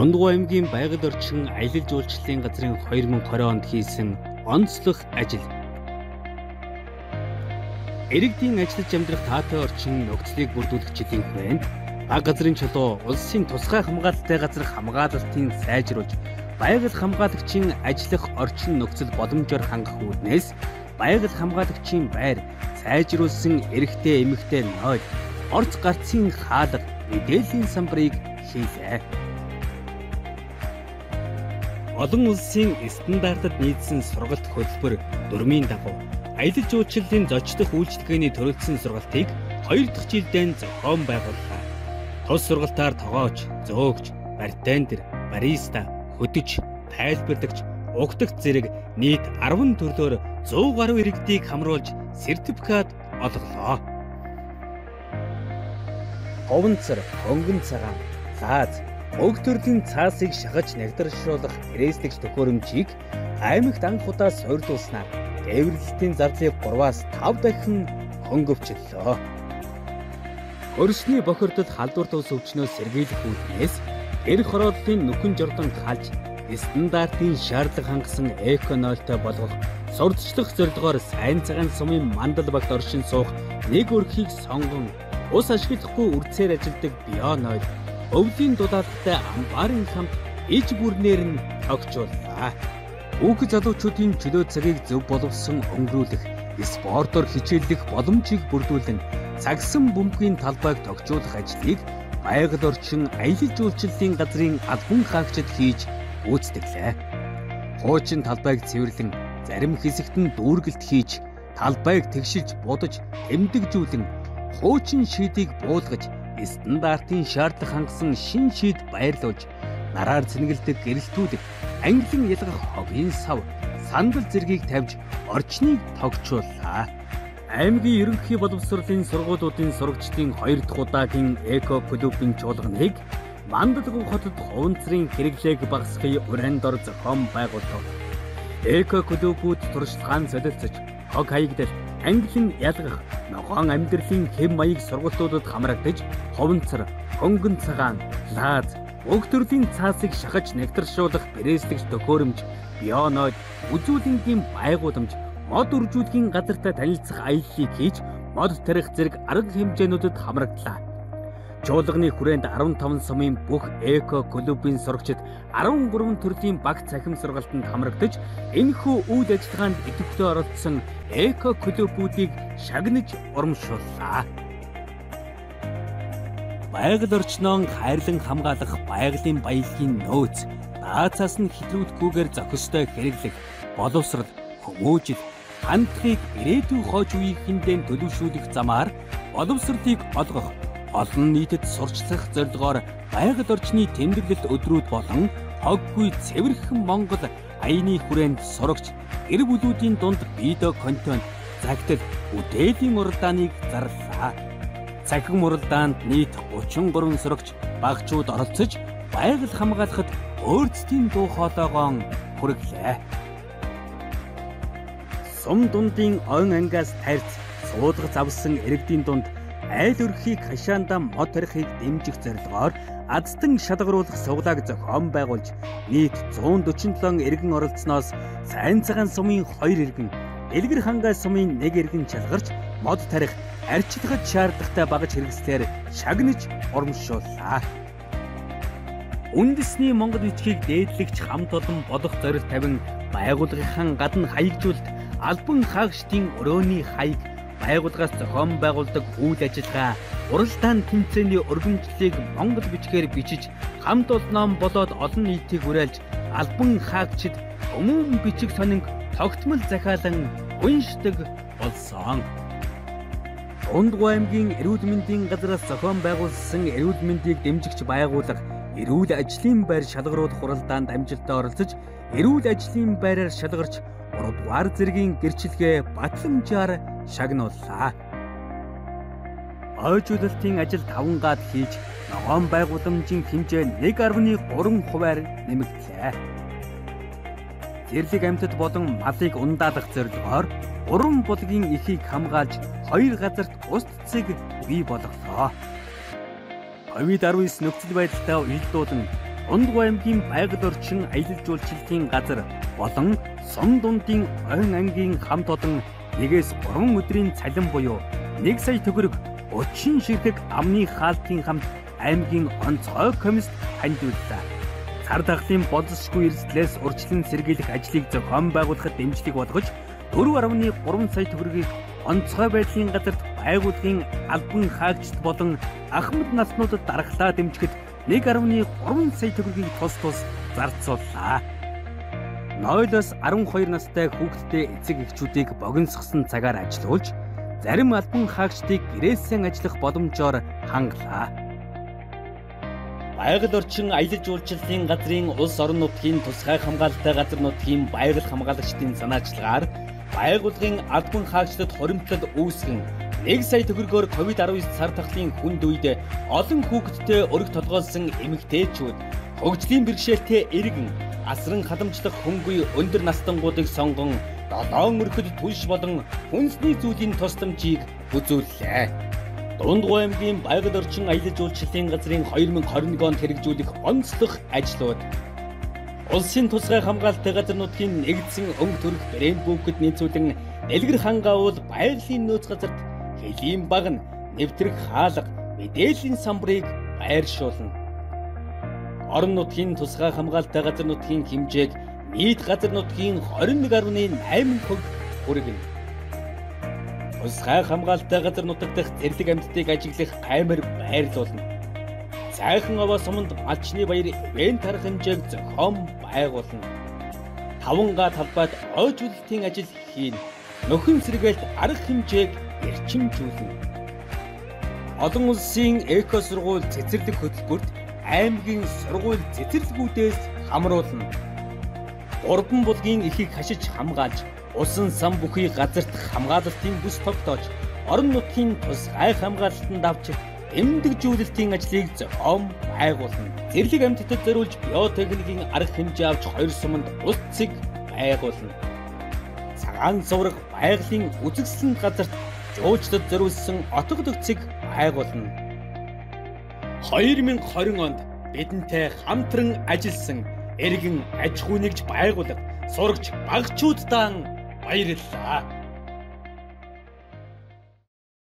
Дундгой аймгийн байгаль орчин аялал жуулчлалын газрын 2020 онд хийсэн онцлог ажил. Иргэдийн ажиллаж амьдрах таатай орчин нөхцөлийг бүрдүүлэх жилийн хүрээнд баг газрын чулуу улсын тусгай хамгаалалттай газар хамгаалалтын сайжруулж, байгаль хамгаалагчийн ажиллах орчин нөхцөл боломжоор хангах үүднээс байгаль хамгаалагчийн байр сайжруулсан эрэгтэй эмэгтэй ноёл орц гарцын хаалга мэдээллийн самбарыг хийлээ. Олон улсын стандартад нийцсэн сургалт хөтөлбөр 4-ийн дагуу аялал жуулчлалын зочдох үйлчилгээний төрөлцсөн сургалтыг 2 дахь жилдээ зохион байгууллаа. Тус сургалтаар тогооч, зөөгч, бартендер, бариста, хөдөж, тайлбарлагч, угтагч зэрэг нийт 10 төрлөөр 100 гаруй иргэдийг хамруулж сертификат олголоо. Ховонцор, хөнгөн цагаан, лааз, уг төрлийн цаасыг шахаж нягдаршруулах грэслэгч төхөөрөмжийг аймагт анх удаа суурилуулснаар тээвэрлэлтийн зардлыг 3-аас 5 дахин хөнгөвчлөө. Хөрсний бохирдол халдвар тус өвчнөөс сэргийлэх үүднээс эр хорооллын нүхэн журдан халж стандартын шаардлага хангасан эко-нойлтой болгох сурталчлах зорилгоор сайн цагаан сумын мандал багт оршин суух нэг өрхийг сонгон ус ашиглахгүй үрцээр ажилдаг бионойл өвлийн дулаалтай амбарын хамт иж бүрнээр нь тогтжууллаа. Хүүхэд залуучуудын чөлөө цагийг зөв боловсон өнгөрүүлэх, спортоор хичээллэх боломжийг бүрдүүлэн цагсан бөмбөгийн талбайг тогтжуулах ажлыг байгаль орчин аялал жуулчлалын газрын албан хаагчид хийж гүйцэтгэлээ. Хуучин талбайг цэвэрлэн, зарим хэсэгт нь дүүргэлт хийж, талбайг тэгшилж будаж, тэмдэгжүүлэн, хуучин шийдийг буулгаж, стандартын шаардлага хангасан шин шийд байрлуулж, нараар цэнгэлдэг гэрэлтүүд, ангилан ялгах хогийн сав, сандал зэргийг тавьж орчныг тогтжууллаа. Аймгийн ерөнхий боловсролын сургуулиудын сурагчдын 2 дахь удаагийн эко клубын чуулганыг Мандалгүй хотод ховонцрын хэрэглээг багасгахын урандор зохион байгуулав. Эко клубүүд туршлагаан солилцож, хог хаягдал, ангилан ялгах, ногоон амьдралын хэм маяг сургалтуудад хамрагдаж, ховонцор, хөнгөн цагаан, лааз, уг төрлийн цаасыг шахаж нягдаршуулах грэслэгч төхөөрөмж, бионойл, үзүүлэнгийн байгууламж, мод үржүүлгийн газартай танилцах аяллыг хийж, мод тарих зэрэг арга хэмжээнүүдэд хамрагдлаа. Чуулганы хүрээнд 15 сумын бүх эко клубын сурагчид 13 төрлийн баг цахим сургалтанд хамрагдаж, энэхүү үйл ажиллагаанд идэвхтэй оролцсон эко клубүүдийг шагнаж урамшууллаа. Байгаль орчноо хайрлан хамгаалах байгалийн баялагын нөөц, даацаас нь хэтрүүлэхгүйгээр зохистой хэрэглэх, боловсрал, хүмүүжил, хандлагыг ирээдүйн хойч үеийнхэндээ төлөвшүүлэх замаар боловсролыг олгох, олон нийтэд сурчлах зорилгоор байгаль орчны тэмдэглэлт өдрүүд болон хоггүй цэвэрхэн Монгол аяны хүрээнд сурагч, гэр бүлүүдийн дунд видео контент, загтал, үдээлийн уралдааныг зарлаа. Цахим уралдаанд нийт 33 сурагч, багчууд оролцож, байгаль хамгаалахад өөрсдийн дуу хоолойгоо хүргэлээ. Сум дундын он ангиас тарьц, суулгаж авсан иргэдийн дунд айл өрхийг хашаандаа мод тарихыг дэмжих зорилгоор азтан шалгаруулах сувлааг зохион байгуулж, нийт 147 иргэн оролцсноос сайн цагаан сумын 2 иргэн, Дэлгэр хангай сумын 1 иргэн шалгарч, мод тарих, арчилгаж шаардлагатай багаж хэрэгслээр шагнаж урамшууллаа. Үндэсний Монгол бичгийг дээдлэгч хамт олон болох зорилт тавин байгууллагын гадна хаягжуулалт, албан хаагчдын өрөөний хаяг, байгууллагаас зохион байгуулдаг үйл ажиллагаа, уралдаан тэмцээний өргөмжлөлийг монгол бичгээр бичиж, хамт олноо болоод олон нийтийг уриалж, албан хаагчид өмнө бичиг сонин тогтмол захиалан уншдаг болсон. Дундгой аймгийн эрүүл мэндийн газраас зохион байгуулсан эрүүл мэндийг дэмжигч байгууллага эрүүл ажлын байр шалгаруулах уралдаанд амжилттай оролцож, эрүүл ажлын байраар шалгарч 3 дугаар зэргийн гэрчлэгээ батламжаар шагнууллаа. Ойжуулалтын ажил 5 гад хийж, ногоон байгууламжийн хэмжээ 1.3%-аар нэмэгдлээ. Зэрлэг амьтад болон малыг ундаалгах зорилгоор 3 булгийн эхийг хамгаалж, 2 газарт ус цэцэг бий болголоо. COVID-19 нөхцөл байдалтай уялдуулан Дундгой аймгийн Байгал орчин аялал жуулчлалын газар болон Сум дундын Ойн ангийн хамт олон 1-3 өдрийн цалин буюу 1 сая төгрөг 30 ширхэг амны хаалтын хамт аймгийн онцгой комист хандууллаа. Цар тахлын боловсролгүй эрсдлээс урьдчилан сэргийлэх ажлыг зохион байгуулахад дэмжлэг болгож 4.3 сая төгрөгийг онцгой байдлын газарт байгууллагын албан хаагчид болон ахмад наснуудад даргалаа дэмжихэд 1.3 сая төгрөгийг тус зарцууллаа. 0-оос 12 настай хүүхэдтэй эцэг эхчүүдийг богиносгосон цагаар ажилуулж, зарим албан хаагчдыг гэрээсээ ажиллах боломжоор хангалаа. Байгал орчин аялал жуулчлалын газрын улс орон нутгийн тусгай хамгаалалтай газар нутгийн байгаль хамгаалагчдын санаачлагаар байгууллагын албан хаагчдад хоримтлал үүсгэн 1 сая төгрөгөөр COVID-19 цар тахлын хүнд үед олон хүүхэдтэй өрг толгойлсон эмэгтэйчүүд, хөгжлийн бэрхшээлтэй иргэн, асран халамжлах хөнгөй өндөр настангуудыг сонгон 7 өрхөд түлш болон хүнсний зүйлийн тусламжийг үзүүллээ. Дундгой аймгийн Байгал орчин аялал жуулчлалын газрын 2021 онд хэрэгжүүлэх онцлог ажлууд улсын тусгай хамгаалалтай газар нутгийн нэгдсэн өнгө төрх брэнд бүкэд нийцүүлэн дэлгэр хангаавал байгалийн нөөц газарт хэлийн баг, нэвтрэх хаалга, мэдээллийн самбарыг байршуулна. Орон нутгийн тусгай хамгаалалтай газар нутгийн хэмжээг нийт газар нутгийн 21.8 хувь хүргэнэ. Тусгай хамгаалалтай газар нутаг дахь зэрлэг амьтдыг ажиглах камер байрлуулна. Сайхан овоо суманд малчны баяр ивент арга хэмжээг зохион байгуулна. 5Га талбайд ойжуулалтын ажил хийн. Нөхөн сэргээлт арга хэмжээг эрчимжүүлнэ. Олон улсын эко сургууль цэцэрлэг хөтөлбөрт аймгийн сургууль цэцэрлэгүүдээс хамруулна. Урбан булгийн эхийг хашиж хамгаалж, усан сан бүхий газарт хамгаалалтын бүс тогтоож, орон нутгийн тусгай хамгаалалтанд авч дэмжлэгжүүлэлтийн ажлыг зохион байгуулна. Зэрлэг амьтдад зориулж биотехникийн арга хэмжээ авч 2 суманд ус цэг байгуулна. Цагаан зураг байгалийн үзэсгэлэн газарт жуулчдад зориулсан отго төгцөг байгуулна. 2020 онд бидэнтэй хамтран ажилласан эргэн аж ахуй нэгж байгууллага, сурагч багчуудаа баярлалаа.